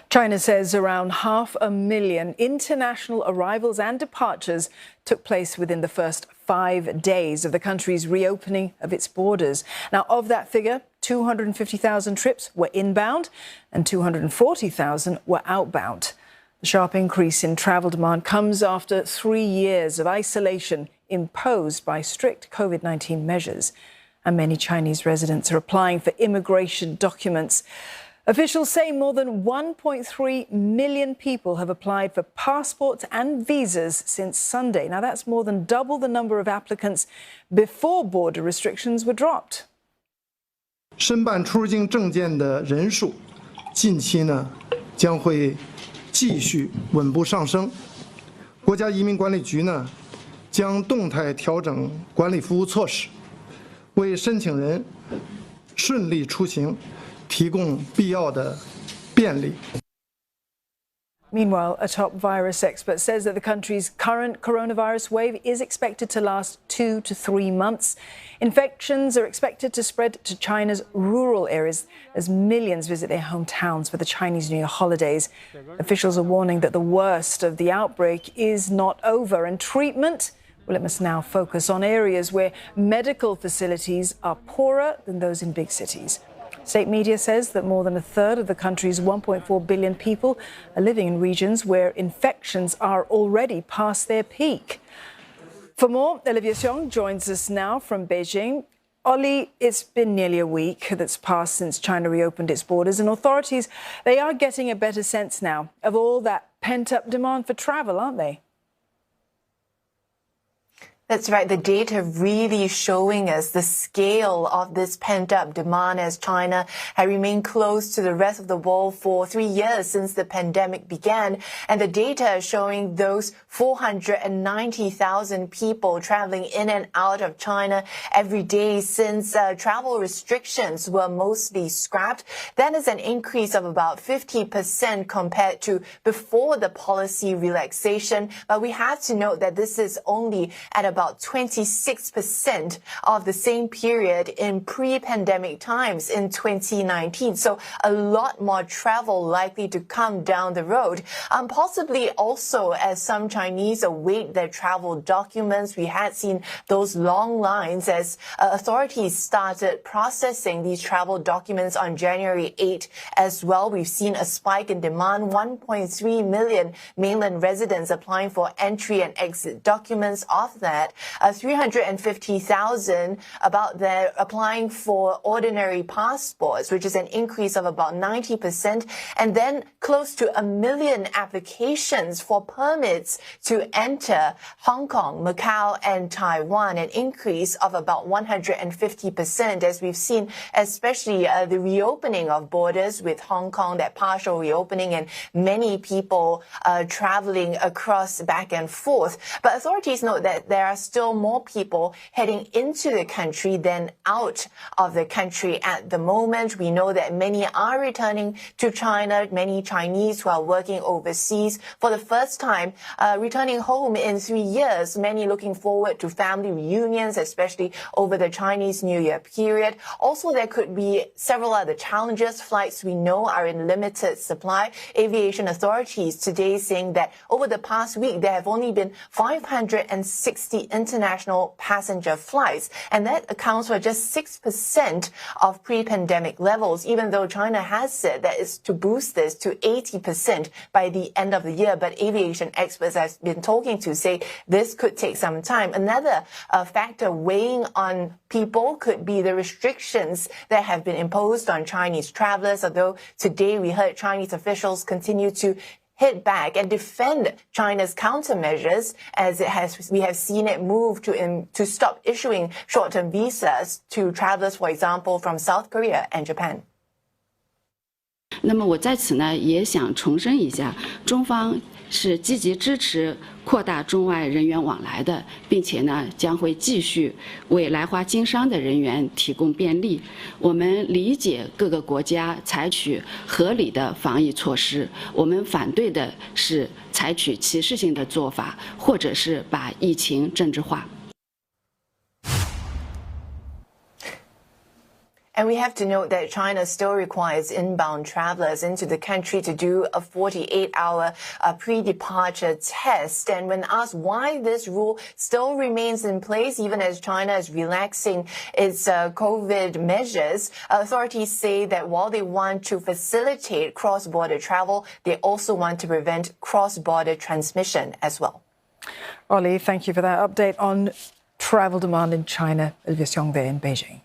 China says around 500,000 international arrivals and departures took place within the first 5 days of the country's reopening of its borders. Now, of that figure, 250,000 trips were inbound and 240,000 were outbound. The sharp increase in travel demand comes after 3 years of isolation imposed by strict COVID-19 measures. And many Chinese residents are applying for immigration documents. Officials say more than 1.3 million people have applied for passports and visas since Sunday. Now, that's more than double the number of applicants before border restrictions were dropped. 申办出入境证件的人数，近期呢将会继续稳步上升。国家移民管理局呢将动态调整管理服务措施，为申请人顺利出行提供必要的便利。 Meanwhile, a top virus expert says that the country's current coronavirus wave is expected to last 2 to 3 months. Infections are expected to spread to China's rural areas as millions visit their hometowns for the Chinese New Year holidays. Officials are warning that the worst of the outbreak is not over, and treatment, well, it must now focus on areas where medical facilities are poorer than those in big cities. State media says that more than a third of the country's 1.4 billion people are living in regions where infections are already past their peak. For more, Olivia Xiong joins us now from Beijing. Ollie, it's been nearly a week that's passed since China reopened its borders, and authorities, they are getting a better sense now of all that pent-up demand for travel, aren't they? That's right. The data really showing us the scale of this pent-up demand as China had remained closed to the rest of the world for 3 years since the pandemic began. And the data showing those 490,000 people traveling in and out of China every day since travel restrictions were mostly scrapped. That is an increase of about 50% compared to before the policy relaxation. But we have to note that this is only at about 26% of the same period in pre-pandemic times in 2019. So a lot more travel likely to come down the road. Possibly also as some Chinese await their travel documents. We had seen those long lines as authorities started processing these travel documents on January 8 as well. We've seen a spike in demand, 1.3 million mainland residents applying for entry and exit documents. Of that, 350,000 about their applying for ordinary passports, which is an increase of about 90%, and then close to 1 million applications for permits to enter Hong Kong, Macau, and Taiwan, an increase of about 150%, as we've seen, especially the reopening of borders with Hong Kong, that partial reopening, and many people traveling across back and forth. But authorities note that there are still more people heading into the country than out of the country at the moment. We know that many are returning to China, many Chinese who are working overseas for the first time, returning home in 3 years, many looking forward to family reunions, especially over the Chinese New Year period. Also, there could be several other challenges. Flights we know are in limited supply. Aviation authorities today saying that over the past week, there have only been 560 international passenger flights, and that accounts for just 6% of pre-pandemic levels, even though China has said that it's to boost this to 80% by the end of the year. But aviation experts I've been talking to say this could take some time. Another factor weighing on people could be the restrictions that have been imposed on Chinese travelers, although today we heard Chinese officials continue to hit back and defend China's countermeasures as we have seen it move to stop issuing short-term visas to travelers, for example, from South Korea and Japan. 那么我在此呢，也想重申一下，中方是积极支持扩大中外人员往来的，并且呢，将会继续为来华经商的人员提供便利。我们理解各个国家采取合理的防疫措施，我们反对的是采取歧视性的做法，或者是把疫情政治化。And we have to note that China still requires inbound travelers into the country to do a 48-hour pre-departure test. And when asked why this rule still remains in place, even as China is relaxing its COVID measures, authorities say that while they want to facilitate cross-border travel, they also want to prevent cross-border transmission as well. Ollie, thank you for that update on travel demand in China. Elvis Yong there in Beijing.